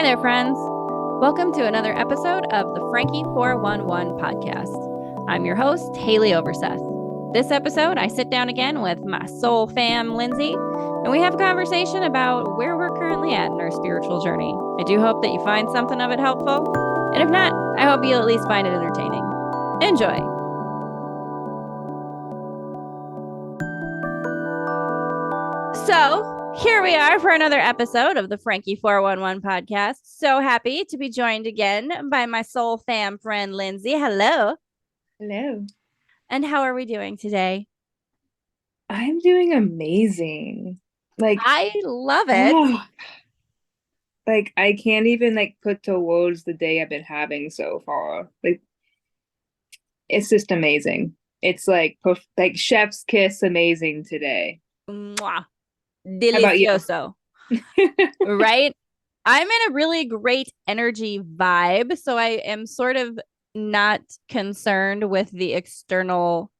there, friends. Welcome to another episode of the Franki 411 podcast. I'm your host, 𝓕𝓻𝓪𝓷𝓴𝓲. This episode, I sit down again with my soul fam, Lindsay, and we have a conversation about where we're currently at in our spiritual journey. I do hope that you find something of it helpful, and if not, I hope you'll at least find it entertaining. Enjoy. So, here we are for another episode of the Franki 411 podcast. So happy to be joined again by my soul fam friend, Lindsay. Hello. Hello. And how are we doing today? I'm doing amazing. I love it. I can't even put to words the day I've been having so far. It's just amazing. It's like chef's kiss amazing today. Mwah. Delicioso. Right? I'm in a really great energy vibe, so I am sort of not concerned with the external,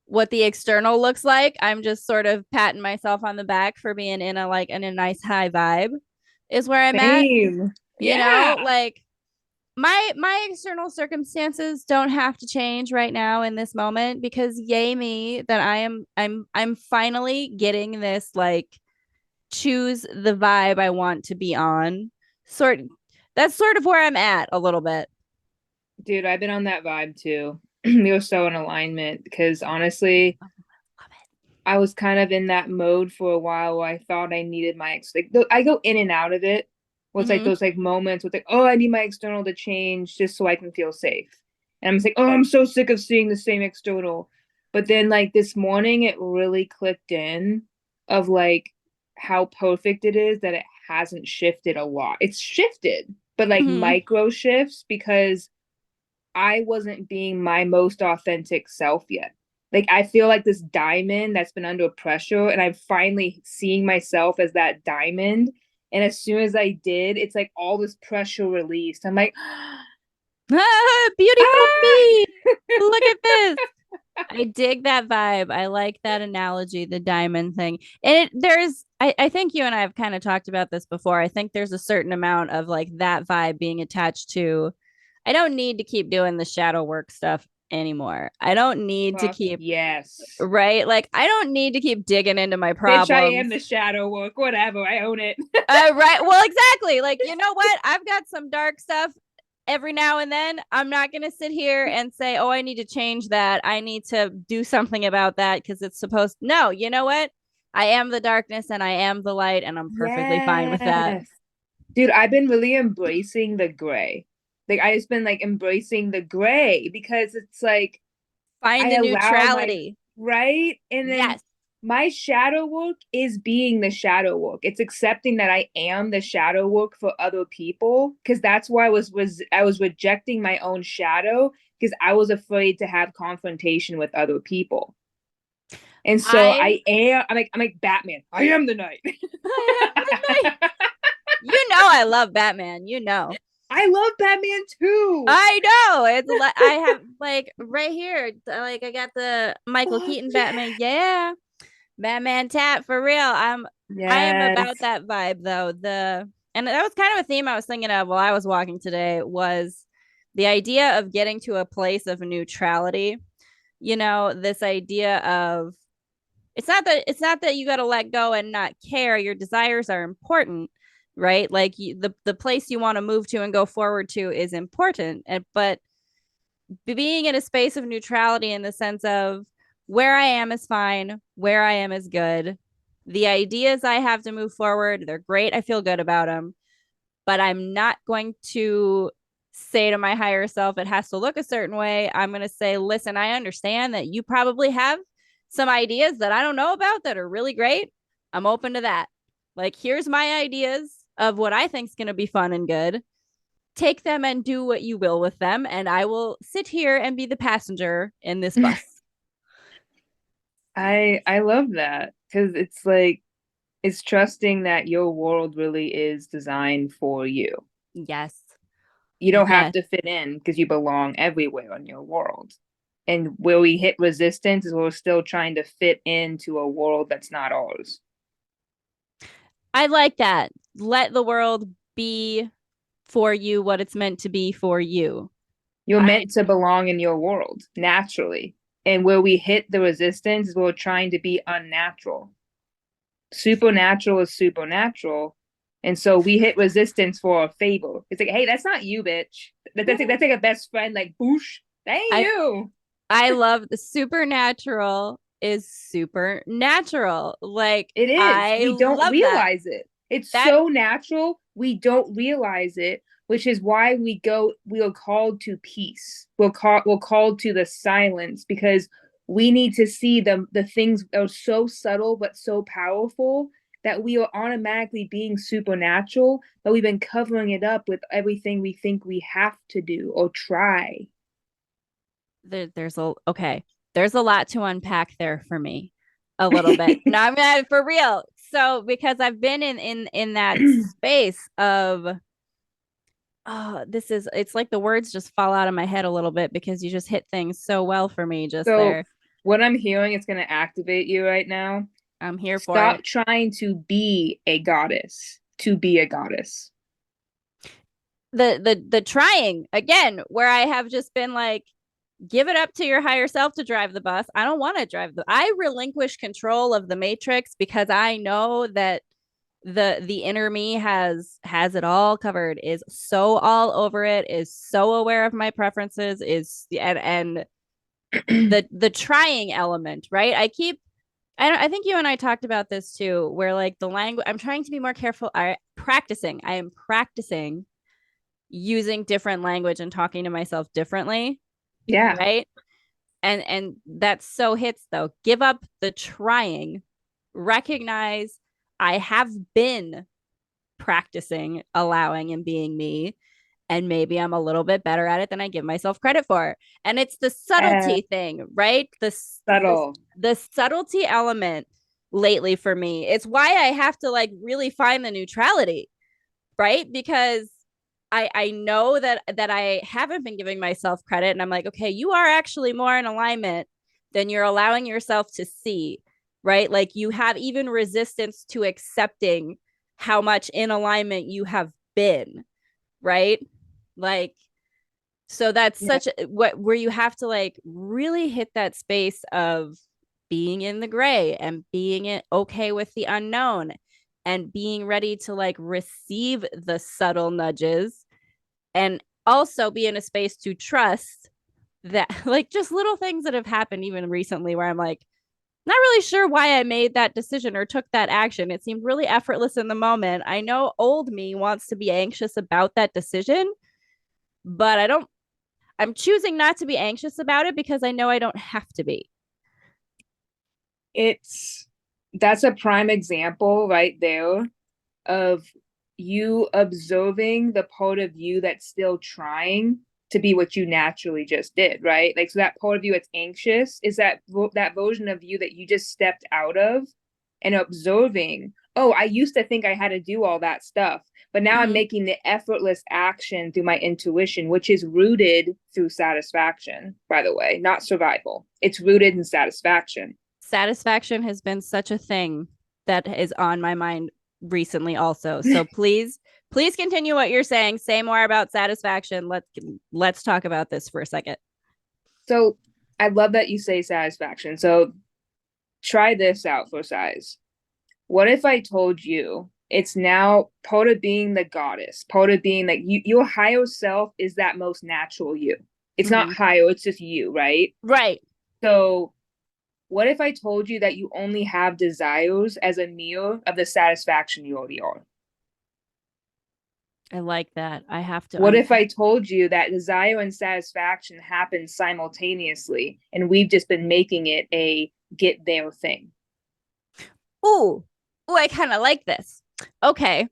what the external looks like. I'm just sort of patting myself on the back for being in a nice high vibe is where I'm at. You know, my external circumstances don't have to change right now in this moment, because yay me that I'm finally getting this choose the vibe I want to be on. That's sort of where I'm at a little bit. Dude, I've been on that vibe too. We were so in alignment because honestly, I was kind of in that mode for a while where I thought I needed my I go in and out of it. It's those moments with oh, I need my external to change just so I can feel safe. And I'm just oh, I'm so sick of seeing the same external. But then this morning it really clicked in of how perfect it is that it hasn't shifted a lot. It's shifted, but micro shifts, because I wasn't being my most authentic self yet. I feel like this diamond that's been under pressure, and I'm finally seeing myself as that diamond. And as soon as I did, it's all this pressure released. I'm beautiful me. Look at this. I dig that vibe. I like that analogy, the diamond thing. And I think you and I have kind of talked about this before. I think there's a certain amount of that vibe being attached to, I don't need to keep doing the shadow work stuff anymore. I don't need to keep, right? I don't need to keep digging into my problems. Bitch, I am the shadow work, whatever. I own it. Right. Well, exactly. You know what? I've got some dark stuff every now and then. I'm not going to sit here and say, oh, I need to change that. I need to do something about that because it's supposed. No, you know what? I am the darkness and I am the light, and I'm perfectly fine with that. Dude, I've been really embracing the gray. I just been embracing the gray, because it's find the neutrality. Right? And then my shadow work is being the shadow work. It's accepting that I am the shadow work for other people, because that's why I was rejecting my own shadow, because I was afraid to have confrontation with other people. And so I'm like Batman. I am the night. I am the night. You know I love Batman. You know. I love Batman too. I know. It's I have right here. I got the Michael Keaton Batman. Yeah. Batman tap for real. I am about that vibe though. And that was kind of a theme I was thinking of while I was walking today, was the idea of getting to a place of neutrality. You know, this idea of it's not that you got to let go and not care. Your desires are important, right? The place you want to move to and go forward to is important, but being in a space of neutrality, in the sense of where I am is fine, where I am is good. The ideas I have to move forward, they're great. I feel good about them, but I'm not going to say to my higher self, it has to look a certain way. I'm going to say, listen, I understand that you probably have some ideas that I don't know about that are really great. I'm open to that. Here's my ideas of what I think is going to be fun and good. Take them and do what you will with them, and I will sit here and be the passenger in this bus. I love that, because it's trusting that your world really is designed for you. Yes. You don't have to fit in, because you belong everywhere in your world. And where we hit resistance is we're still trying to fit into a world that's not ours. I like that. Let the world be for you what it's meant to be for you. You're meant to belong in your world naturally. And where we hit the resistance is we're trying to be unnatural. Supernatural is supernatural. And so we hit resistance for a favor. It's like, hey, that's not you, bitch. That's like a best friend, like, boosh, that ain't you. I love the supernatural is supernatural. Like, it is. I We don't love realize it. It's that. So natural. We don't realize it, which is why we are called to peace. We're called to the silence, because we need to see the things that are so subtle but so powerful that we are automatically being supernatural, but we've been covering it up with everything we think we have to do or try. There's a lot to unpack there for me, a little bit. No, I'm not, for real. So because I've been in that space of, oh, it's like the words just fall out of my head a little bit because you just hit things so well for me just there. What I'm hearing is going to activate you right now. I'm here for it. Stop trying to be a goddess to be a goddess. The trying again, where I have just been like, give it up to your higher self to drive the bus. I don't want to drive I relinquish control of the matrix because I know that the inner me has it all covered, is so all over it, is so aware of my preferences, is and the trying element, right? I think you and I talked about this too, where like the language, I'm trying to be more careful. I am practicing using different language and talking to myself differently. Yeah. Right. And that so hits though. Give up the trying. Recognize I have been practicing allowing and being me. And maybe I'm a little bit better at it than I give myself credit for. And it's the subtlety thing, right? The subtlety element lately for me. It's why I have to like really find the neutrality, right? Because I know that I haven't been giving myself credit, and I'm like, okay, you are actually more in alignment than you're allowing yourself to see, right? Like you have even resistance to accepting how much in alignment you have been, right? Like, so that's such what where you have to like really hit that space of being in the gray and being okay with the unknown and being ready to like receive the subtle nudges and also be in a space to trust that like just little things that have happened even recently where I'm like not really sure why I made that decision or took that action. It seemed really effortless in the moment. I know old me wants to be anxious about that decision, but I'm choosing not to be anxious about it because I know I don't have to be. That's a prime example right there of you observing the part of you that's still trying to be what you naturally just did, right? Like, so that part of you that's anxious is that version of you that you just stepped out of and observing, oh, I used to think I had to do all that stuff, but now I'm making the effortless action through my intuition, which is rooted through satisfaction, by the way, not survival. It's rooted in satisfaction. Satisfaction has been such a thing that is on my mind recently also. So please continue what you're saying. Say more about satisfaction. Let's talk about this for a second. So I love that you say satisfaction. So try this out for size. What if I told you it's now part of being the goddess, part of being like your higher self is that most natural you. It's not higher, it's just you, right? Right. So what if I told you that you only have desires as a mirror of the satisfaction you already are? I like that. I have to. What if I told you that desire and satisfaction happen simultaneously and we've just been making it a get there thing? Ooh, I kind of like this. Okay.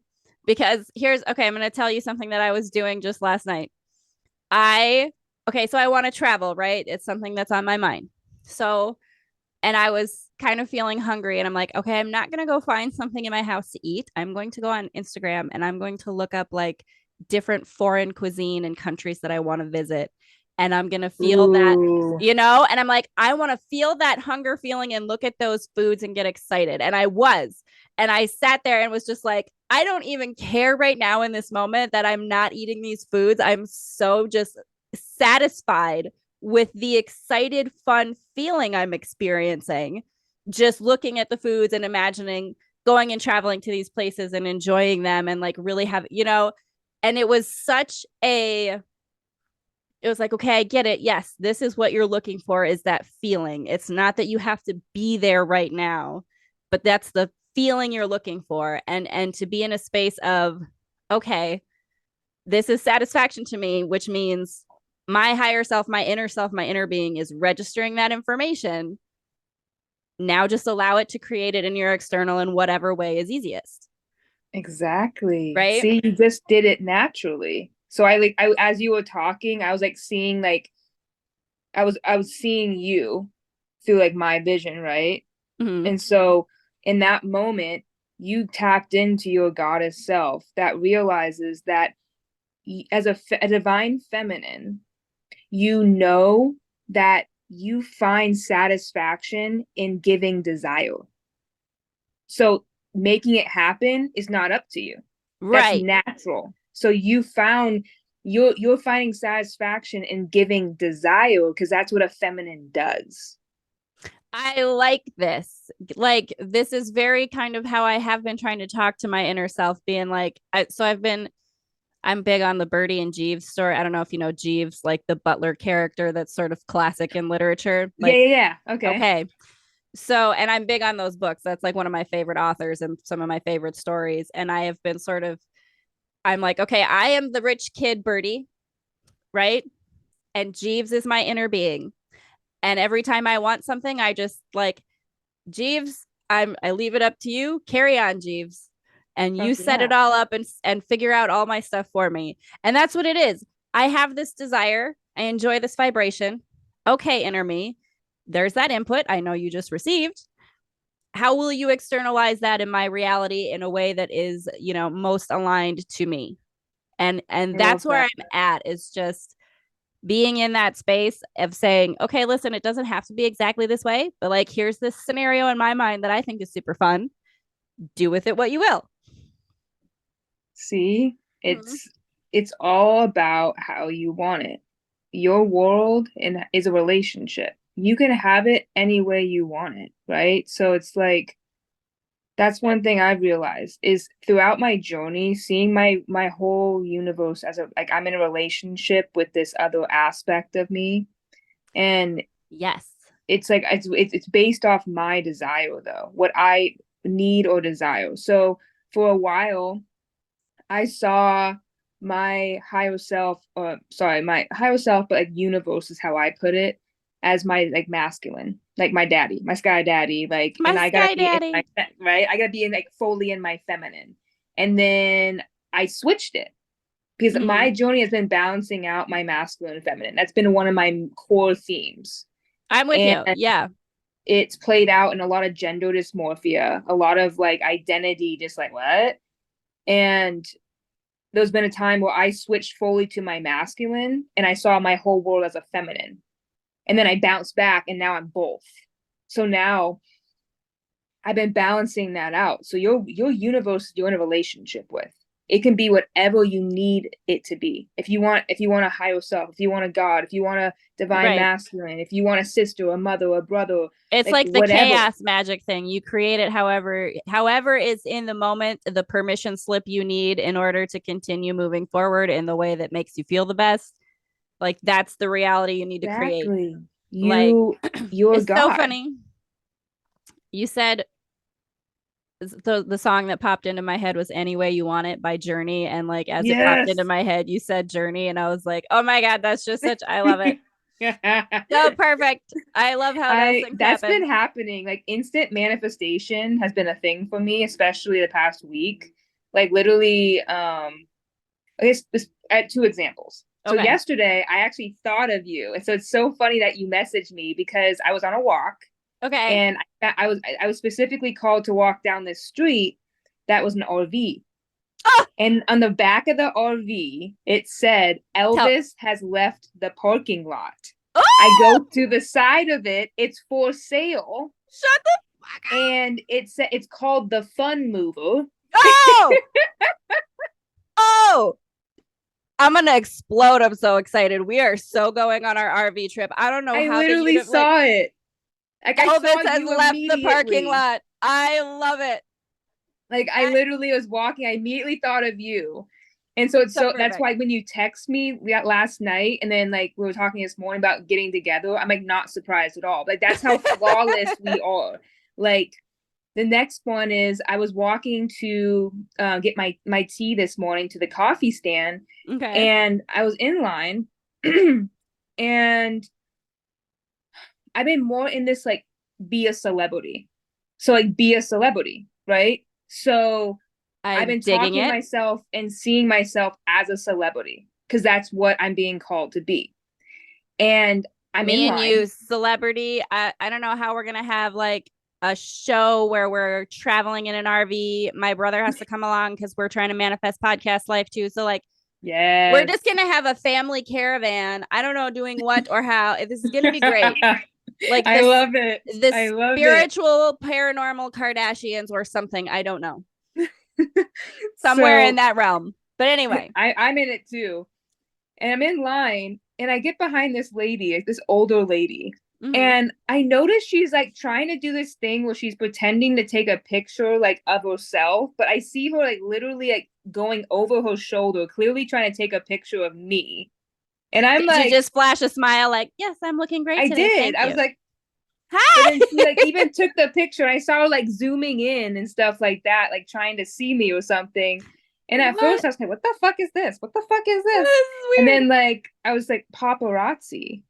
Because I'm going to tell you something that I was doing just last night. So I want to travel, right? It's something that's on my mind. So, and I was kind of feeling hungry and I'm like, okay, I'm not going to go find something in my house to eat. I'm going to go on Instagram and I'm going to look up like different foreign cuisine and countries that I want to visit. And I'm going to feel that, and I'm like, I want to feel that hunger feeling and look at those foods and get excited. And I was, and I sat there and was just like, I don't even care right now in this moment that I'm not eating these foods. I'm so just satisfied with the excited, fun feeling I'm experiencing, just looking at the foods and imagining going and traveling to these places and enjoying them and like really have, and it was such a, it was like, okay, I get it. Yes, this is what you're looking for, is that feeling. It's not that you have to be there right now, but that's the feeling you're looking for. And to be in a space of, okay, this is satisfaction to me, which means my higher self, my inner being is registering that information. Now just allow it to create it in your external in whatever way is easiest. Exactly. Right? See, you just did it naturally. So I as you were talking, I was like seeing like I was seeing you through like my vision, right? Mm-hmm. And so in that moment, you tapped into your goddess self that realizes that as a divine feminine, you know that you find satisfaction in giving desire. So making it happen is not up to you. That's Right. natural. So you're finding satisfaction in giving desire because that's what a feminine does. I like this. Like, this is very kind of how I have been trying to talk to my inner self, being like, I'm big on the Birdie and Jeeves story. I don't know if you know Jeeves, like the butler character that's sort of classic in literature. Yeah, Like, yeah, yeah. Okay. okay. So, and I'm big on those books. That's like one of my favorite authors and some of my favorite stories. And I have been sort of, I'm like, okay, I am the rich kid Birdie, right? And Jeeves is my inner being. And every time I want something, I just like, Jeeves, I leave it up to you. Carry on, Jeeves. And Oh, you set yeah. it all up and figure out all my stuff for me. And that's what it is. I have this desire. I enjoy this vibration. Okay, inner me. There's that input I know you just received. How will you externalize that in my reality in a way that is, most aligned to me? And I that's love where that. I'm at, is just being in that space of saying, okay, listen, it doesn't have to be exactly this way, but like, here's this scenario in my mind that I think is super fun. Do with it what you will. See, Mm-hmm. it's all about how you want it. Your world is a relationship. You can have it any way you want it, right? So it's like that's one thing I've realized is throughout my journey, seeing my whole universe as a like I'm in a relationship with this other aspect of me, and Yes. it's like it's based off my desire though, what I need or desire. So for a while, I saw my higher self, my higher self, but like universe is how I put it, as my like masculine, like my daddy, my sky daddy, like, My and I gotta sky be in daddy. my right, I gotta be in like fully in my feminine, and then I switched it because Mm-hmm. my journey has been balancing out my masculine and feminine. That's been one of my core themes, I'm with and you. Yeah. it's played out in a lot of gender dysmorphia, a lot of like identity, just like what, and there's been a time where I switched fully to my masculine and I saw my whole world as a feminine. And then I bounced back and now I'm both. So now I've been balancing that out. So your universe you're in a relationship with. It can be whatever you need it to be. If you want a higher self, if you want a God, if you want a divine Right. masculine, if you want a sister, a mother, a brother, It's like like the whatever. chaos magic thing. You create it however is in the moment, the permission slip you need in order to continue moving forward in the way that makes you feel the best. Like, that's the reality you need to create. Exactly. Like, You're it's so God. funny. You said the song that popped into my head was Any Way You Want It by Journey. And like, as it popped into Yes. my head, you said Journey. And I was like, oh my God, that's just such, I love it. So perfect. I love how those I things That's been happen. happening. Like instant manifestation has been a thing for me, especially the past week. Like literally, I guess this at two examples. So Okay. yesterday I actually thought of you. And so it's so funny that you messaged me because I was on a walk Okay. and I was specifically called to walk down this street that was an RV. Oh, And on the back of the RV, it said tell. Elvis has left the parking lot. I Oh, go to the side of it, it's for sale, shut the fuck up. and it's called the Fun Mover. Oh! Oh! I'm gonna explode. I'm so excited. We are so going on our RV trip. I don't know I how the literally saw it. Like I Elvis saw has you left the parking immediately. lot. I love it. Like I literally was walking, I immediately thought of you. And so it's So so that's perfect. why when you text me last night and then like we were talking this morning about getting together, I'm like not surprised at all. Like that's how flawless we are. Like the next one is I was walking to get my tea this morning to the coffee stand, Okay. and I was in line, and I've been more in this like be a celebrity. So like be a celebrity, right? So I've I'm been digging talking it. myself and seeing myself as a celebrity because that's what I'm being called to be. And I'm in Me and you, line. celebrity. I don't know how we're gonna have like a show where we're traveling in an RV. My brother has to come along because we're trying to manifest podcast life too. So like we're just Yes. gonna have a family caravan. I don't know doing what or how. This is gonna be great. Like I this, love it. the I love it. spiritual paranormal Kardashians or something. I don't know. Somewhere in So that realm. But anyway. I'm in it too. And I'm in line and I get behind this lady, like this older lady. Mm-hmm. And I notice she's like trying to do this thing where she's pretending to take a picture like of herself, but I see her like literally like going over her shoulder, clearly trying to take a picture of me. And I'm Did you like, just flash a smile like, yes, I'm looking great I today. did. Thank I was you. like, but Hi. then she like even took the picture. I saw her like zooming in and stuff like that, like trying to see me or something. And at What? first I was like, what the fuck is this? What the fuck is This this? is And weird. then like I was like, paparazzi.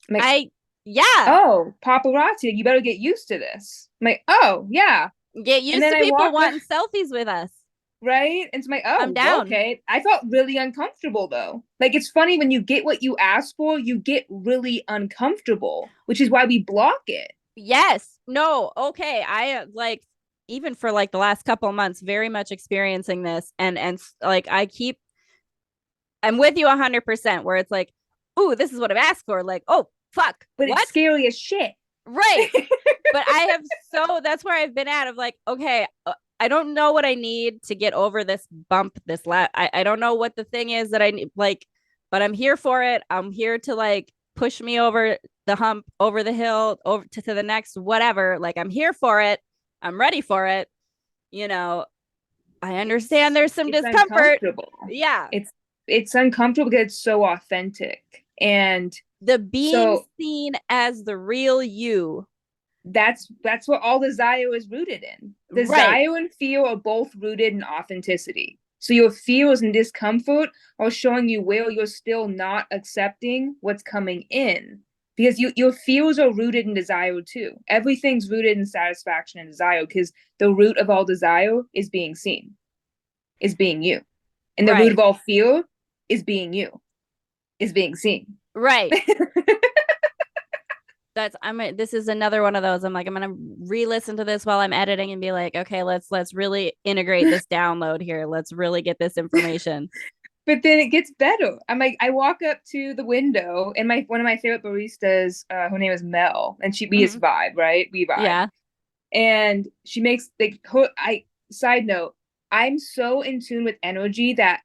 I'm like, Yeah. oh, paparazzi, you better get used to this. I'm like, oh yeah. Get And used then to I people walk wanting selfies with us. right? And so I'm like, I'm oh, down. okay. I felt really uncomfortable though. Like it's funny when you get what you ask for, you get really uncomfortable, which is why we block it. Yes. No. Okay. I like even for like the last couple months, very much experiencing this, and like I'm with you 100%. Where it's like, ooh, this is what I've asked for. Like, oh fuck, But it's what? scary as shit. Right. But I have that's where I've been at of like, okay, I don't know what I need to get over this bump, I don't know what the thing is that I need, like, but I'm here for it. I'm here to like push me over the hump, over the hill, over to the next whatever. Like, I'm here for it. I'm ready for it. You know, I understand there's some It's discomfort. uncomfortable. Yeah. It's uncomfortable because it's so authentic. And The being so seen as the real you. that's what all desire is rooted in. Right. Desire and fear are both rooted in authenticity. So your fears and discomfort are showing you where you're still not accepting what's coming in. Because your fears are rooted in desire too. Everything's rooted in satisfaction and desire because the root of all desire is being seen, is being you. And the root Right. of all fear is being you, is being seen. Right. This is another one of those. I'm like, I'm gonna re-listen to this while I'm editing and be like, okay, let's really integrate this download here. Let's really get this information. But then it gets better. I'm like, I walk up to the window, and my one of my favorite baristas, her name is Mel, and we just Mhm. vibe, right? We vibe, Yeah. and she makes like her. I side note, I'm so in tune with energy that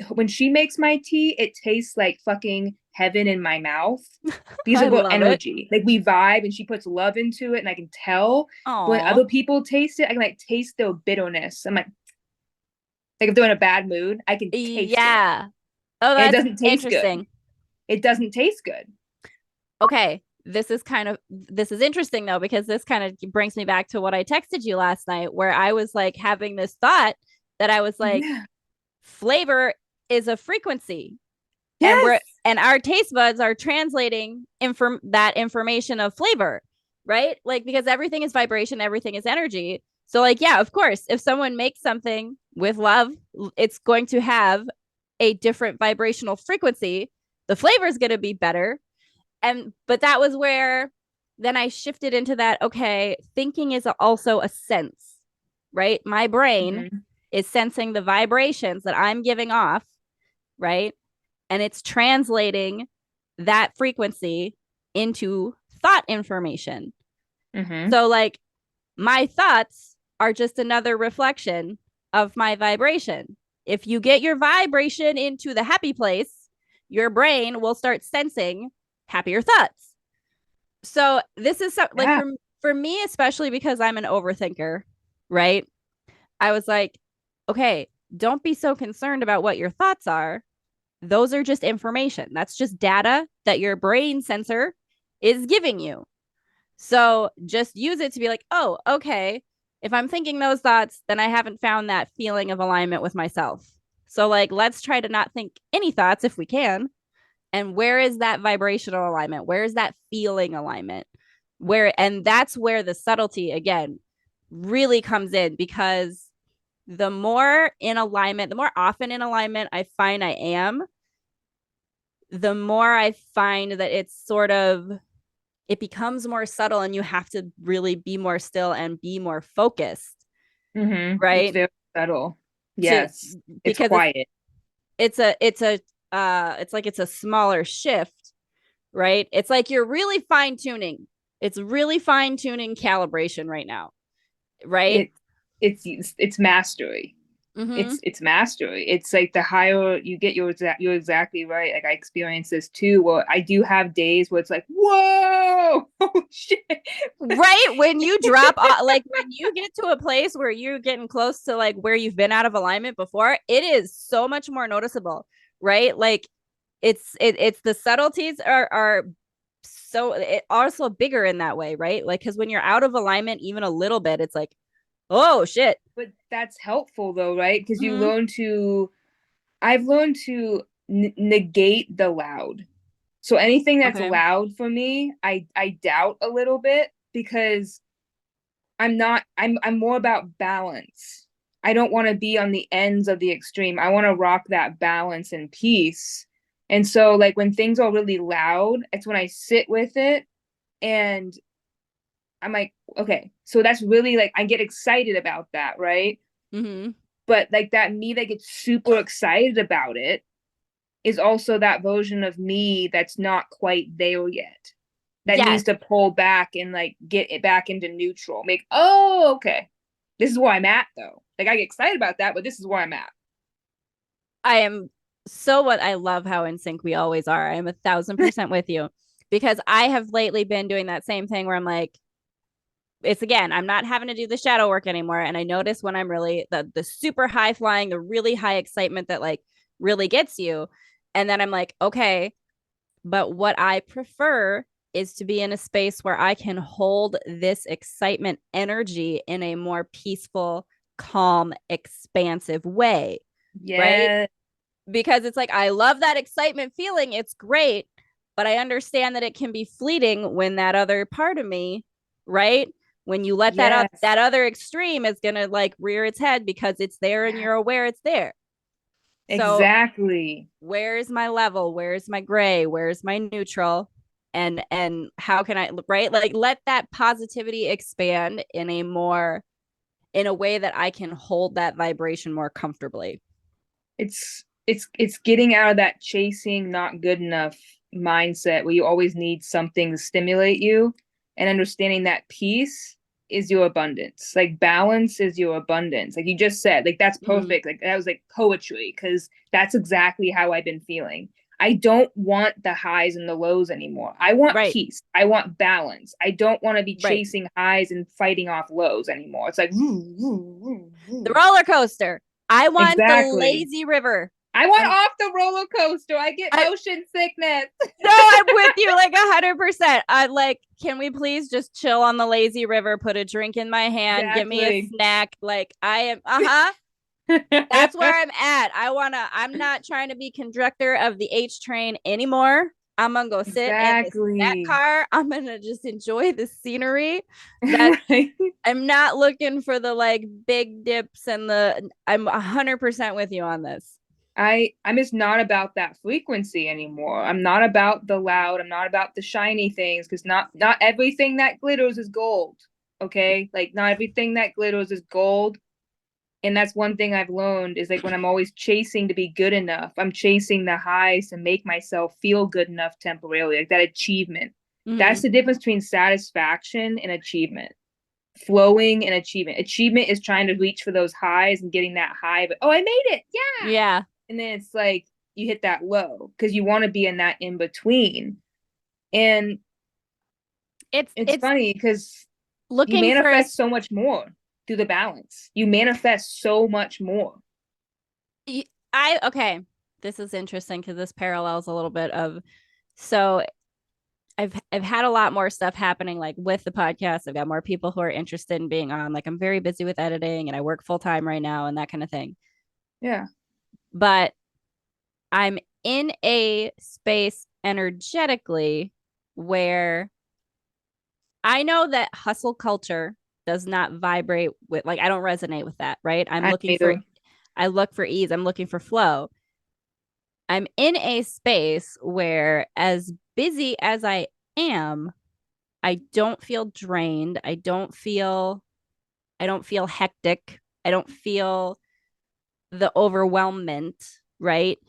when she makes my tea, it tastes like fucking heaven in my mouth because I of her love it. energy. Like we vibe, and she puts love into it, and I can tell. But when Aw. other people taste it, I can like taste their bitterness. I'm like if they're in a bad mood, I can taste it, Yeah. Oh, and it that's doesn't taste good. interesting. It doesn't taste good. Okay. This is interesting though, because this kind of brings me back to what I texted you last night, where I was like having this thought that I was like, Yeah. flavor is a frequency, and Yes. our taste buds are translating that information of flavor, right? Like, because everything is vibration, everything is energy. So like, yeah, of course, if someone makes something with love, it's going to have a different vibrational frequency. The flavor is going to be better. But that was where then I shifted into that, okay, thinking is also a sense, right? My brain Mm-hmm. is sensing the vibrations that I'm giving off, right? And it's translating that frequency into thought information. Mm-hmm. So, like, my thoughts are just another reflection of my vibration. If you get your vibration into the happy place, your brain will start sensing happier thoughts. So this is like for me, especially because I'm an overthinker, right? I was like, okay, don't be so concerned about what your thoughts are. Those are just information. That's just data that your brain sensor is giving you. So just use it to be like, oh, okay. If I'm thinking those thoughts, then I haven't found that feeling of alignment with myself. So, like, let's try to not think any thoughts if we can. And where is that vibrational alignment? Where is that feeling alignment? And that's where the subtlety, again, really comes in, because the more in alignment, the more often in alignment I find I am, the more I find that it becomes more subtle, and you have to really be more still and be more focused. Right. It's very subtle. Yes. It's quiet. It's like it's a smaller shift, right? It's like you're really fine tuning. It's really fine tuning calibration right now. Right. It's mastery. It's mastery. It's like the higher you get, you're exactly right. Like I experience this too. Well, I do have days where it's like, whoa, oh shit. Right. When you drop like when you get to a place where you're getting close to like where you've been out of alignment before, it is so much more noticeable, right? Like it's the subtleties are so it also bigger in that way, right? Like because when you're out of alignment even a little bit, it's like, oh shit. But that's helpful though, right? Because I've learned to negate the loud. So anything that's loud for me, I doubt a little bit, because I'm more about balance. I don't want to be on the ends of the extreme. I want to rock that balance and peace. And so like when things are really loud, it's when I sit with it and I'm like, okay, so that's really like, I get excited about that, right? But like that me that gets super excited about it is also that version of me that's not quite there yet. That needs to pull back and like get it back into neutral. Make, oh, okay. This is where I'm at though. Like I get excited about that, but this is where I'm at. I love how in sync we always are. I am 1,000% with you, because I have lately been doing that same thing where I'm like, I'm not having to do the shadow work anymore. And I notice when I'm really the super high flying, the really high excitement that like really gets you. And then I'm like, okay, but what I prefer is to be in a space where I can hold this excitement energy in a more peaceful, calm, expansive way. Right. Because it's like, I love that excitement feeling. It's great. But I understand that it can be fleeting when that other part of me, right? When you let that up, that other extreme is going to like rear its head because it's there and you're aware it's there. Exactly. So where's my level? Where's my gray? Where's my neutral? And how can I, right? Like let that positivity expand in a way that I can hold that vibration more comfortably. It's getting out of that chasing not good enough mindset where you always need something to stimulate you, and understanding that peace is your abundance. Like balance is your abundance. Like you just said, like that's perfect. Like that was like poetry, because that's exactly how I've been feeling. I don't want the highs and the lows anymore. I want peace. I want balance. I don't want to be chasing highs and fighting off lows anymore. It's like the roller coaster. I want the lazy river. I want off the roller coaster. I get motion sickness. No, I'm with you like 100%. I like, can we please just chill on the lazy river, put a drink in my hand, give me a snack? Like I am, that's where I'm at. I'm not trying to be conductor of the H train anymore. I'm gonna go sit in that car. I'm gonna just enjoy the scenery. I'm not looking for the like big dips and I'm 100% with you on this. I'm just not about that frequency anymore. I'm not about the loud. I'm not about the shiny things, because not everything that glitters is gold. Okay, like not everything that glitters is gold. And that's one thing I've learned is like when I'm always chasing to be good enough, I'm chasing the highs to make myself feel good enough temporarily, like that achievement. That's the difference between satisfaction and achievement. flowing and achievement. Achievement is trying to reach for those highs and getting that high, but I made it. Yeah. Yeah. And then it's like you hit that low because you want to be in that in between. And it's funny because you manifest so much more through the balance. You manifest so much more. Okay. This is interesting because this parallels a little bit of, so I've had a lot more stuff happening like with the podcast. I've got more people who are interested in being on. Like I'm very busy with editing and I work full time right now and that kind of thing. Yeah. But I'm in a space energetically where I know that hustle culture does not vibrate with, like, I don't resonate with that, right? I look for ease. I'm looking for flow. I'm in a space where, as busy as I am, I don't feel drained. I don't feel hectic. I don't feel the overwhelmment, right?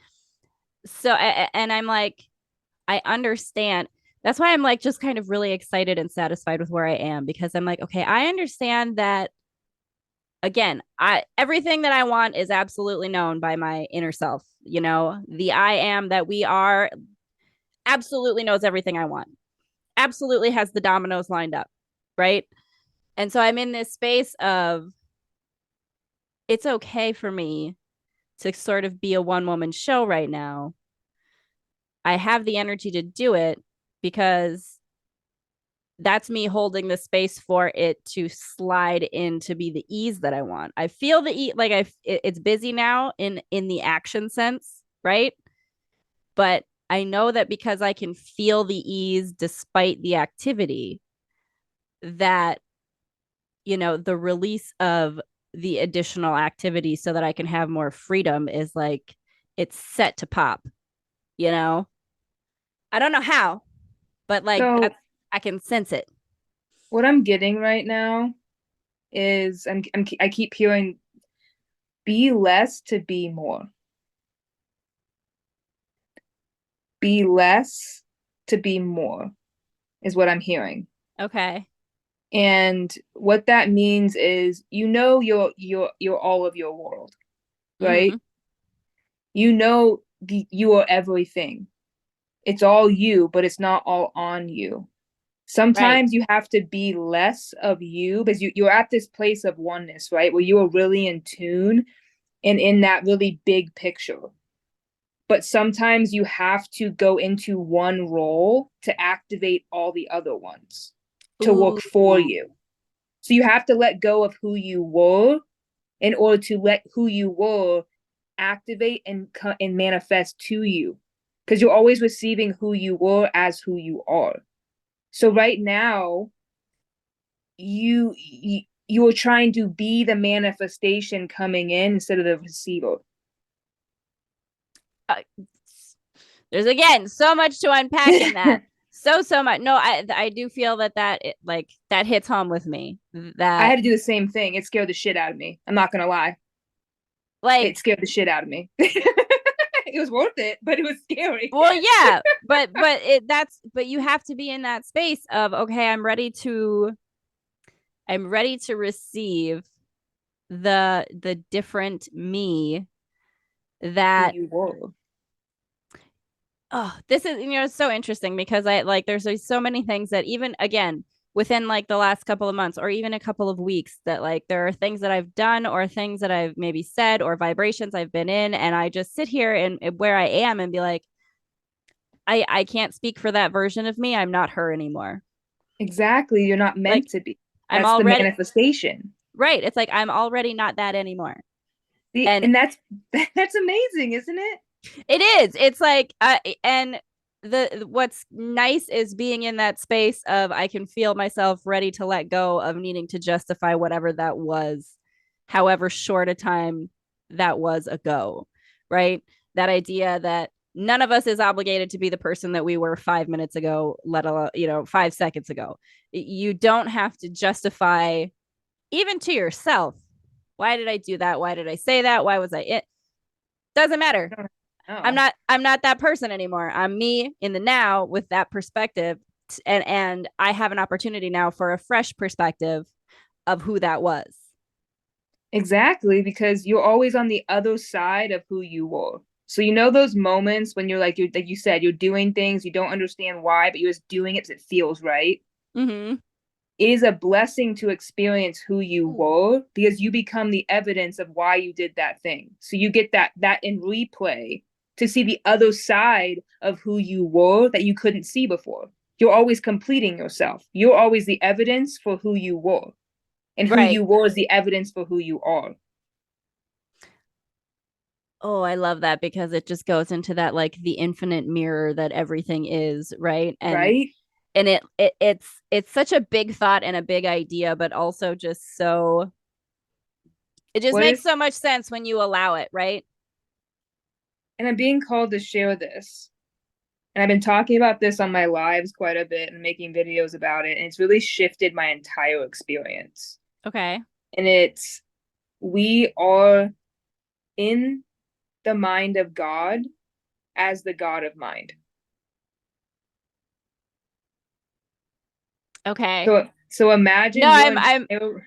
So, and I'm like, I understand. That's why I'm like just kind of really excited and satisfied with where I am, because I'm like, okay, I understand that. Again, everything that I want is absolutely known by my inner self. You know, the I am that we are absolutely knows everything I want. Absolutely has the dominoes lined up, right? And so I'm in this space of, it's okay for me to sort of be a one woman show right now. I have the energy to do it because that's me holding the space for it to slide in to be the ease that I want. I feel it's busy now in the action sense, right? But I know that because I can feel the ease despite the activity, that, you know, the release of the additional activity so that I can have more freedom is like, it's set to pop, you know? I don't know how, but like so I can sense it. What I'm getting right now is I keep hearing be less to be more. Be less to be more is what I'm hearing. Okay. And what that means is, you know, you're all of your world, right? Mm-hmm. You know, you are everything. It's all you, but it's not all on you. Right. Sometimes you have to be less of you because you're at this place of oneness, right? Where you are really in tune and in that really big picture. But sometimes you have to go into one role to activate all the other ones to work for Ooh. you. So you have to let go of who you were in order to let who you were activate and manifest to you, because you're always receiving who you were as who you are. So right now, you're trying to be the manifestation coming in instead of the receiver. There's again so much to unpack in that. So much. No, I do feel that like that hits home with me. That I had to do the same thing. It scared the shit out of me. I'm not gonna lie. like It scared the shit out of me. It was worth it, but it was scary. Well, yeah, but but you have to be in that space of, okay, I'm ready to receive the different me that Who you were. Oh, this is, it's so interesting because I like there's so many things that even again within like the last couple of months or even a couple of weeks, that like there are things that I've done or things that I've maybe said or vibrations I've been in, and I just sit here and where I am and be like, I can't speak for that version of me. I'm not her anymore. Exactly. You're not Like meant to be. I'm That's the already manifestation. right. It's like I'm already not that anymore. See, And and that's amazing, isn't it? it is. It's like and the what's nice is being in that space of, I can feel myself ready to let go of needing to justify whatever that was, however short a time that was ago, right? That idea that none of us is obligated to be the person that we were 5 minutes ago, let alone, 5 seconds ago. You don't have to justify, even to yourself, why did I do that? Why did I say that? Why was I it? Doesn't matter. Oh. I'm not that person anymore. I'm me in the now with that perspective, and I have an opportunity now for a fresh perspective of who that was. Exactly, because you're always on the other side of who you were. So you know those moments when you're like you said, you're doing things, you don't understand why, but you're just doing it because it feels right. Mm-hmm. It is a blessing to experience who you were because you become the evidence of why you did that thing. So you get that in replay to see the other side of who you were that you couldn't see before. You're always completing yourself. You're always the evidence for who you were. And who Right. you were is the evidence for who you are. Oh, I love that because it just goes into that like the infinite mirror that everything is, right? Right? And it's such a big thought and a big idea, but also just so it just What makes if, so much sense when you allow it, right? and I'm being called to share this. And I've been talking about this on my lives quite a bit and making videos about it. And it's really shifted my entire experience. Okay. And it's, we are in the mind of God as the God of mind. Okay. So No, imagine your I'm entire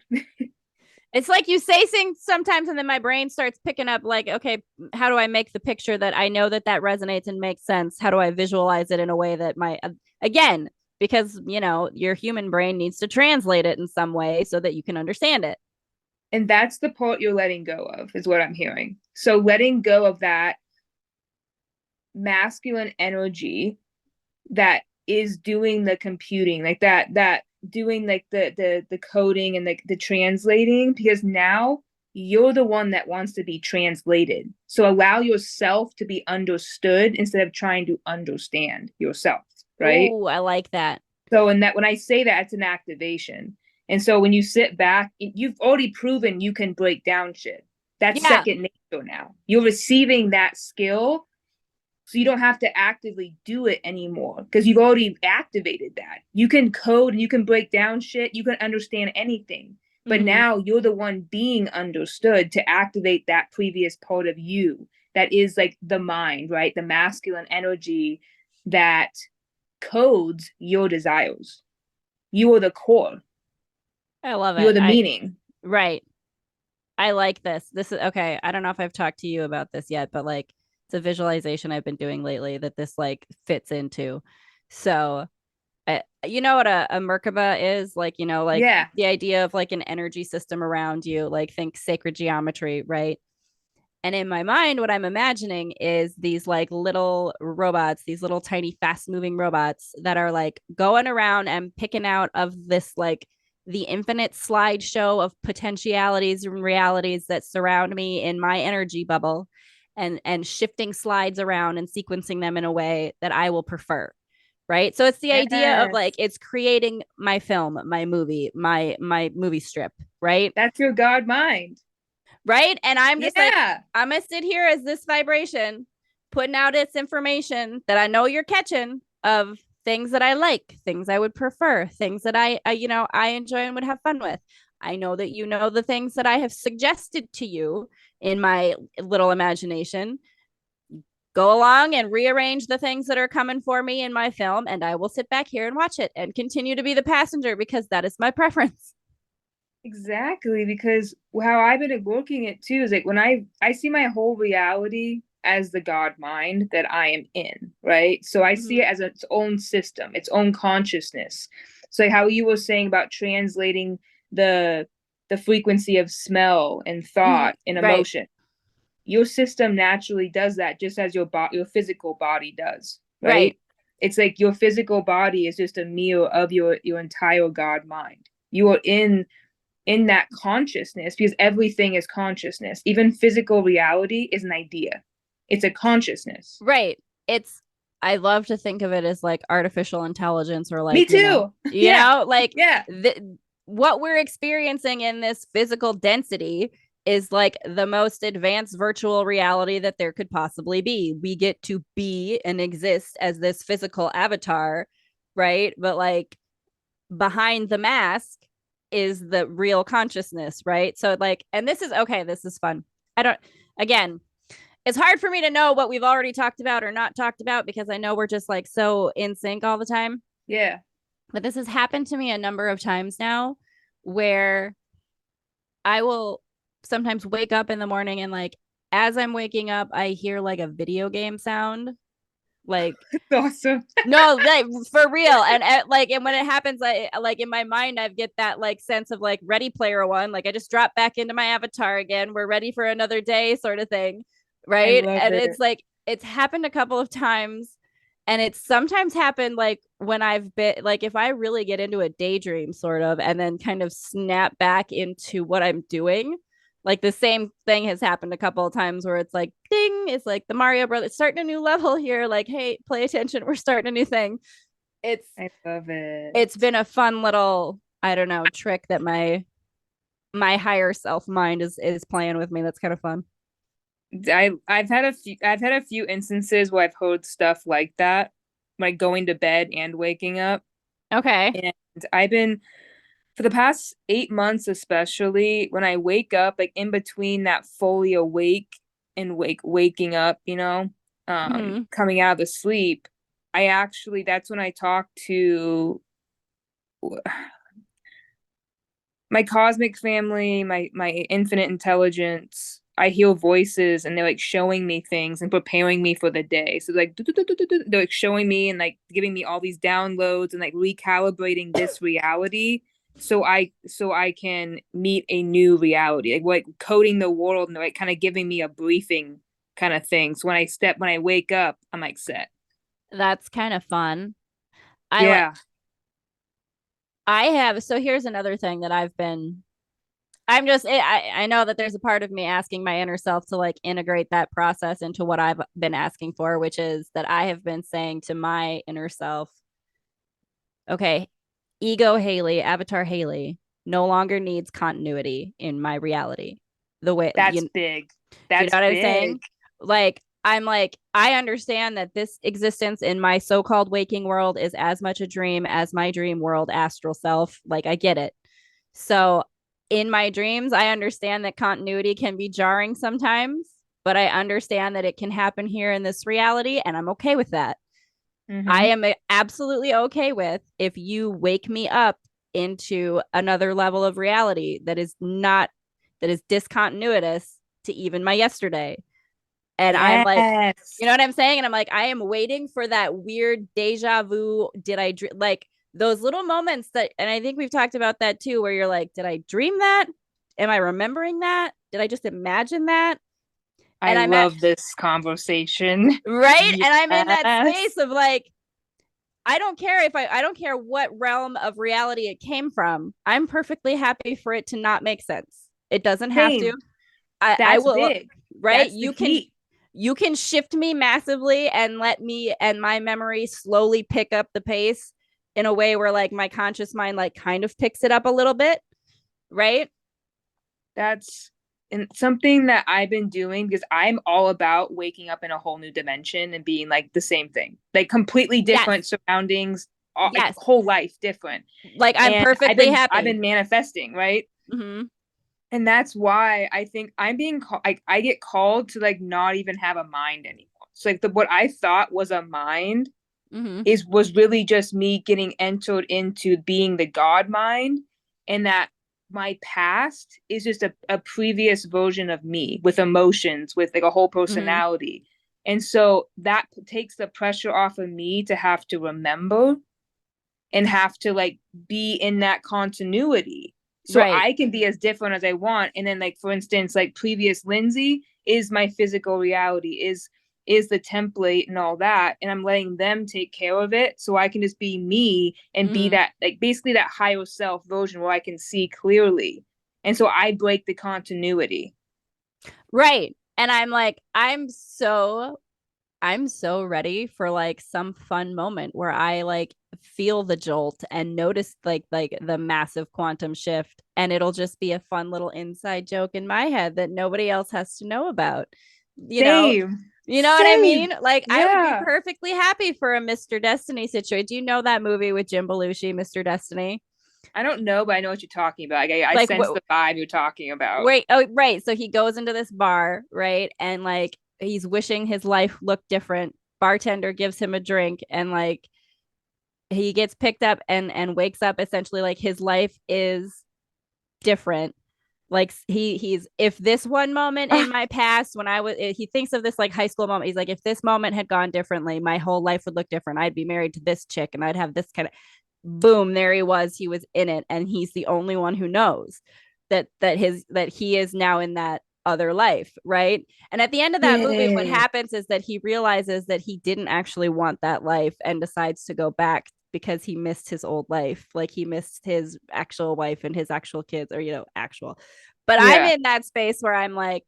it's like you say things sometimes and then my brain starts picking up like, okay, how do I make the picture that I know that that resonates and makes sense? How do I visualize it in a way that my again, because you know, your human brain needs to translate it in some way so that you can understand it. and that's the part you're letting go of, is what I'm hearing. So letting go of that masculine energy that is doing the computing, like that doing like the coding and the translating, because now you're the one that wants to be translated. So allow yourself to be understood instead of trying to understand yourself, right? Oh, I like that. So in that, when I say that, it's an activation. And so when you sit back, you've already proven you can break down shit. That's Yeah. second nature now. You're receiving that skill, so you don't have to actively do it anymore because you've already activated that. You can code and you can break down shit. You can understand anything. But Mm-hmm. now you're the one being understood to activate that previous part of you that is like the mind, right? The masculine energy that codes your desires. You are the core. I love You are it. the I meaning. right. I like this. This is okay. I don't know if I've talked to you about this yet, but like it's a visualization I've been doing lately that this like fits into. So, you know what a Merkaba is? Like, you know, like Yeah. the idea of like an energy system around you, like think sacred geometry, right? And in my mind, what I'm imagining is these like little robots, these little tiny fast moving robots that are like going around and picking out of this like the infinite slideshow of potentialities and realities that surround me in my energy bubble and shifting slides around and sequencing them in a way that I will prefer. Right. So it's the idea of like Yes. it's creating my film, my movie, my movie strip, right? That's your God mind. Right. And I'm just like, Yeah. I'm gonna sit here as this vibration, putting out its information that I know you're catching of things that I like, things I would prefer, things that you know, I enjoy and would have fun with. I know that you know the things that I have suggested to you in my little imagination. Go along and rearrange the things that are coming for me in my film, and I will sit back here and watch it and continue to be the passenger because that is my preference. Exactly, because how I've been working it too is like when I see my whole reality as the God mind that I am in, right? So I see Mm-hmm. it as its own system, its own consciousness. So like how you were saying about translating the the frequency of smell and Mm-hmm. thought and Right. emotion. Your system naturally does that just as your physical body does, Right. right? It's like your physical body is just a mirror of your entire God mind. You are in that consciousness because everything is consciousness. Even physical reality is an idea. It's a consciousness. Right. It's I love to think of it as like artificial intelligence or Me like, too. Yeah. like Yeah. what we're experiencing in this physical density is like the most advanced virtual reality that there could possibly be. We get to be and exist as this physical avatar, right? But like behind the mask is the real consciousness, right? So like, and this is okay, this is fun. I don't again, it's hard for me to know what we've already talked about or not talked about because I know we're just like so in sync all the time. Yeah. But this has happened to me a number of times now where I will sometimes wake up in the morning and like as I'm waking up, I hear like a video game sound. Like Awesome. no, like for real. And like, and when it happens, I like in my mind, I get that like sense of like Ready Player One. Like I just drop back into my avatar again. We're ready for another day, sort of thing, I right? love And it's it. like it's happened a couple of times, and it's sometimes happened like when I've been like if I really get into a daydream, sort of, and then kind of snap back into what I'm doing. Like the same thing has happened a couple of times where it's like ding, it's like the Mario Brothers starting a new level here, like hey, play attention, we're starting a new thing. it's I love it. it's been a fun little, I don't know, trick that my higher self mind is playing with me. That's kind of fun. I've had a few instances where I've heard stuff like that, like going to bed and waking up. Okay. And I've been for the past 8 months, especially when I wake up, like in between that fully awake and waking up, Mm-hmm. coming out of the sleep, I actually that's when I talk to my cosmic family, my infinite intelligence. I hear voices and they're like showing me things and preparing me for the day. So like they're like showing me and like giving me all these downloads and like recalibrating this reality so I can meet a new reality. Like coding the world and like kind of giving me a briefing kind of thing. So when I wake up, I'm like set. That's kind of fun. I like Yeah. I have, so here's another thing that I'm just I know that there's a part of me asking my inner self to like integrate that process into what I've been asking for, which is that I have been saying to my inner self, okay, ego Haley, avatar Haley no longer needs continuity in my reality. The way That's big. do you know That's what I'm big. saying? Like I'm like I understand that this existence in my so-called waking world is as much a dream as my dream world astral self. Like I get it. So in my dreams, I understand that continuity can be jarring sometimes, but I understand that it can happen here in this reality, and I'm okay with that. I Mm-hmm. am absolutely okay with if you wake me up into another level of reality that is not, that is discontinuous to even my yesterday. And I'm like, Yes. you know what I'm saying? And I'm like, I am waiting for that weird deja vu. Did I like those little moments that, and I think we've talked about that too, where you're like, did I dream that? Am I remembering that? Did I just imagine that? I And I'm at love this conversation. right. And I'm in that Yes. space of like, I don't care what realm of reality it came from. I'm perfectly happy for it to not make sense. It doesn't have to. Same. I That's will, big. right? That's the key. You can shift me massively and let me and my memory slowly pick up the pace in a way where like my conscious mind like kind of picks it up a little bit, right? That's and something that I've been doing because I'm all about waking up in a whole new dimension and being like the same thing, like completely Yes. different surroundings, all, like Yes. whole life different. Like I'm And perfectly I've happy. been manifesting, right? Mm-hmm. And that's why I think I'm being called. I get called to like not even have a mind anymore. So like what I thought was a mind Mm-hmm. is was really just me getting entered into being the God mind, and that my past is just a previous version of me with emotions, with like a whole Mm-hmm. personality. And so that takes the pressure off of me to have to remember and have to like be in that continuity so Right. I can be as different as I want. And then like for instance, like previous Lindsay is my physical reality, is the template and all that. And I'm letting them take care of it so I can just be me and be Mm-hmm. that like basically that higher self version where I can see clearly. And so I break the continuity. Right. And I'm like, I'm so ready for like some fun moment where I like feel the jolt and notice like the massive quantum shift, and it'll just be a fun little inside joke in my head that nobody else has to know about. You know, Same. you know what I Same. mean? Like I would be Yeah. perfectly happy for a Mr. Destiny situation. Do you know that movie with Jim Belushi, Mr. Destiny? I don't know, but I know what you're talking about. Like, I Like sense the vibe you're talking about. wait, oh right. So he goes into this bar, right? And like he's wishing his life looked different. Bartender gives him a drink and like he gets picked up and wakes up essentially like his life is different, Like he's if this one moment in my past when I was he thinks of this like high school moment. He's like, if this moment had gone differently, my whole life would look different. I'd be married to this chick and I'd have this kind of boom, there he was. He was in it, and he's the only one who knows that he is now in that other life, right? And at the end of that movie, what Yeah. happens is that he realizes that he didn't actually want that life and decides to go back because he missed his old life. Like he missed his actual wife and his actual kids, or actual. But I'm Yeah. in that space where I'm like,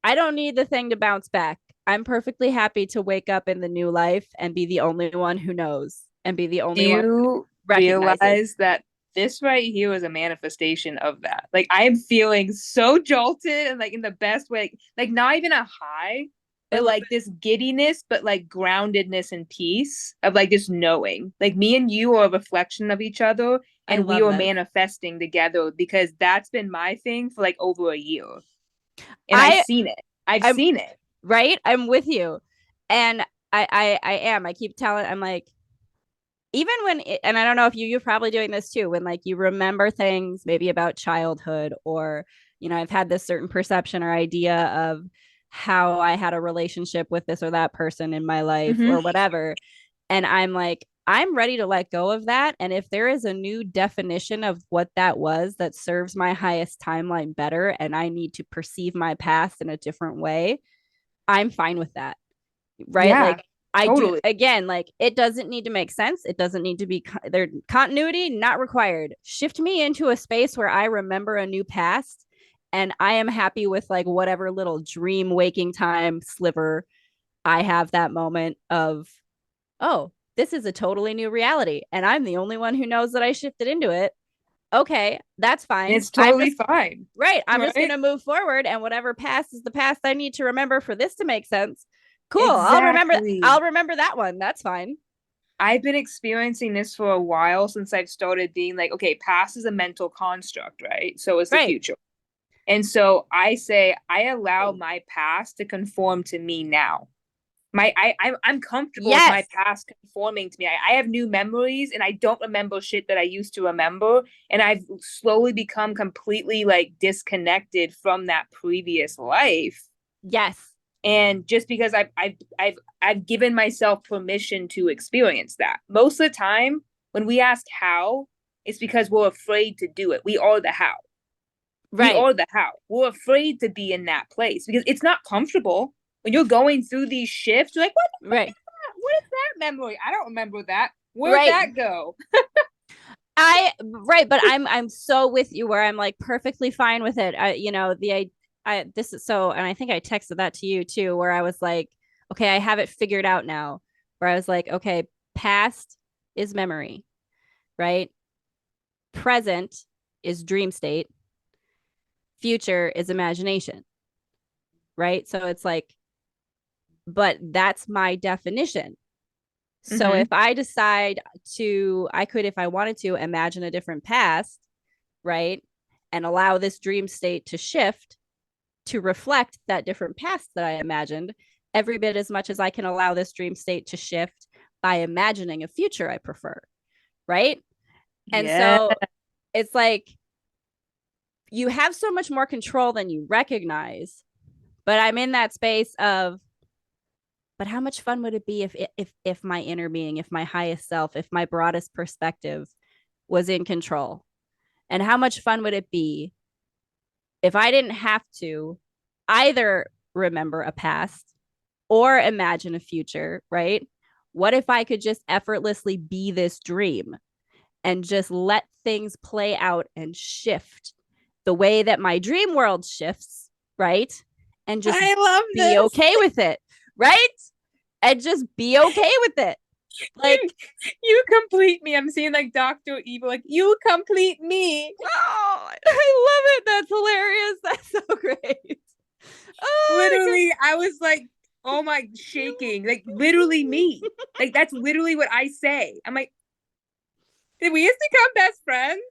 I don't need the thing to bounce back. I'm perfectly happy to wake up in the new life and be the only one who knows and be the Do only one who you recognizes. realize that this right here is a manifestation of that? Like I am feeling so jolted and like in the best way, like not even a high, I but love like this giddiness, but like groundedness and peace of like just knowing. Like me and you are a reflection of each other I and we love are this. manifesting together because that's been my thing for like over a year. And I've I seen it. I've I'm seen it. right. I'm with you, and I am. I keep telling. I'm like, even when and I don't know if you're probably doing this too, when like you remember things maybe about childhood, or I've had this certain perception or idea of how I had a relationship with this or that person in my life Mm-hmm. or whatever, and I'm like, I'm ready to let go of that, and if there is a new definition of what that was that serves my highest timeline better, and I need to perceive my past in a different way, I'm fine with that, right? Yeah, Like I do, totally. again, like it doesn't need to make sense. It doesn't need to be their continuity, not required. Shift me into a space where I remember a new past and I am happy with like whatever little dream waking time sliver I have that moment of, oh, this is a totally new reality and I'm the only one who knows that I shifted into it. Okay, that's And fine. it's I'm totally just fine. right. I'm just going Right? to move forward, and whatever past is the past I need to remember for this to make sense. Cool. Exactly. I'll remember that one. That's fine. I've been experiencing this for a while since I've started being like, okay, past is a mental construct, right? So is the Right. future. And so I say I allow my past to conform to me now. I'm comfortable with my Yes. past conforming to me. I have new memories and I don't remember shit that I used to remember. And I've slowly become completely like disconnected from that previous life. Yes. And just because I've given myself permission to experience that. Most of the time when we ask how, it's because we're afraid to do it. We are the how. We Right. are the how. We're afraid to be in that place because it's not comfortable. When you're going through these shifts, you're like, what the fuck Right. is that? What is that memory? I don't remember that. Where'd Right. that go? Right, but I'm so with you where I'm like perfectly fine with it. I this is so, and I think I texted that to you too, where I was like, okay, I have it figured out now. Where I was like, okay, past is memory, right? Present is dream state, future is imagination, right? So it's like, but that's my definition. So Mm-hmm. if I decide I could, if I wanted to, imagine a different past, right? And allow this dream state to shift to reflect that different past that I imagined, every bit as much as I can allow this dream state to shift by imagining a future I prefer, right? And Yeah. so it's like you have so much more control than you recognize. But I'm in that space of, but how much fun would it be if my inner being, if my highest self, if my broadest perspective was in control? And how much fun would it be if I didn't have to either remember a past or imagine a future, right? What if I could just effortlessly be this dream and just let things play out and shift the way that my dream world shifts, right? And just I love be this. okay with it, right? And just be okay with it. Like, You, you complete me. I'm seeing like Dr. Evil, like, you complete me. oh, I love it. That's hilarious. That's so great. Oh my Literally, I was like, oh my, shaking. Like, literally me. Like, that's literally what I say. I'm like, did we used to become best friends?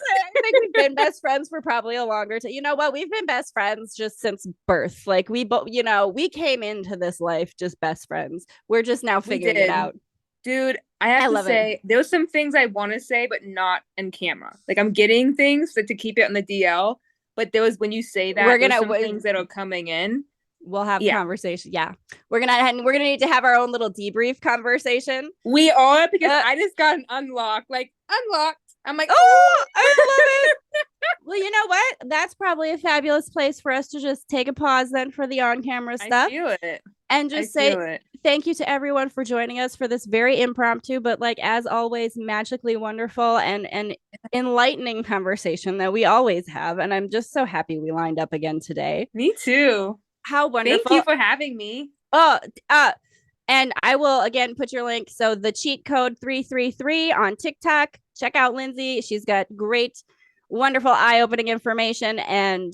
I think we've been best friends for probably a longer time. You know what? We've been best friends just since birth. Like we both, we came into this life just best friends. We're just now We figuring it did. out. Dude, I I have to love it. say, there's some things I want to say, but not in camera. Like, I'm getting things to keep it on the DL. but there was when you say that We're there's gonna some things that are coming in. We'll have Yeah. conversation. Yeah, we're gonna need to have our own little debrief conversation. We are, because I just got an unlocked. I'm like, oh, I love it. Well, you know what? That's probably a fabulous place for us to just take a pause then for the on-camera stuff. I feel it. And just say thank you to everyone for joining us for this very impromptu, but like as always, magically wonderful and enlightening conversation that we always have. And I'm just so happy we lined up again today. Me too. How wonderful. Thank you for having me. And I will again put your link. So TheCheatCode333 on TikTok. Check out Lindsay. She's got great, wonderful, eye-opening information. And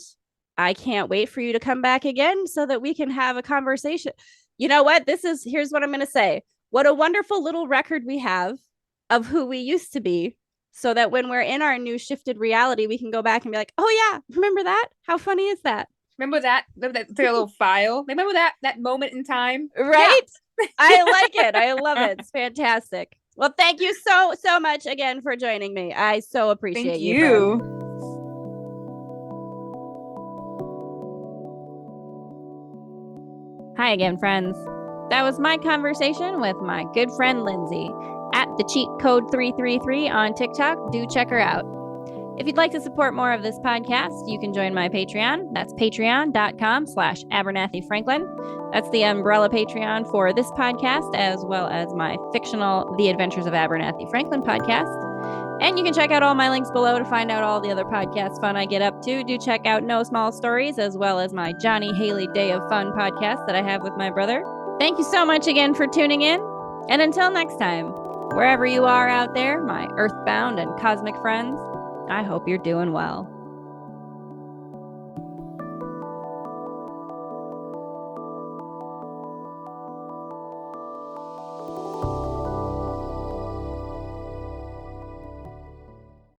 I can't wait for you to come back again so that we can have a conversation. You know what? Here's what I'm going to say. What a wonderful little record we have of who we used to be, so that when we're in our new shifted reality, we can go back and be like, oh yeah, remember that? How funny is that? Remember that little file? Remember that moment in time? Right? Yeah. I like it. I love it. It's fantastic. Well, thank you so much again for joining me. I so appreciate you. Friend. Hi again, friends. That was my conversation with my good friend Lindsay at TheCheatCode333 on TikTok. Do check her out. If you'd like to support more of this podcast, you can join my Patreon. That's patreon.com/𝓕𝓻𝓪𝓷𝓴𝓲'𝓼. That's the umbrella Patreon for this podcast, as well as my fictional The Adventures of 𝓕𝓻𝓪𝓷𝓴𝓲 podcast. And you can check out all my links below to find out all the other podcast fun I get up to. Do check out No Small Stories, as well as my Johnny Haley Day of Fun podcast that I have with my brother. Thank you so much again for tuning in. And until next time, wherever you are out there, my earthbound and cosmic friends, I hope you're doing well.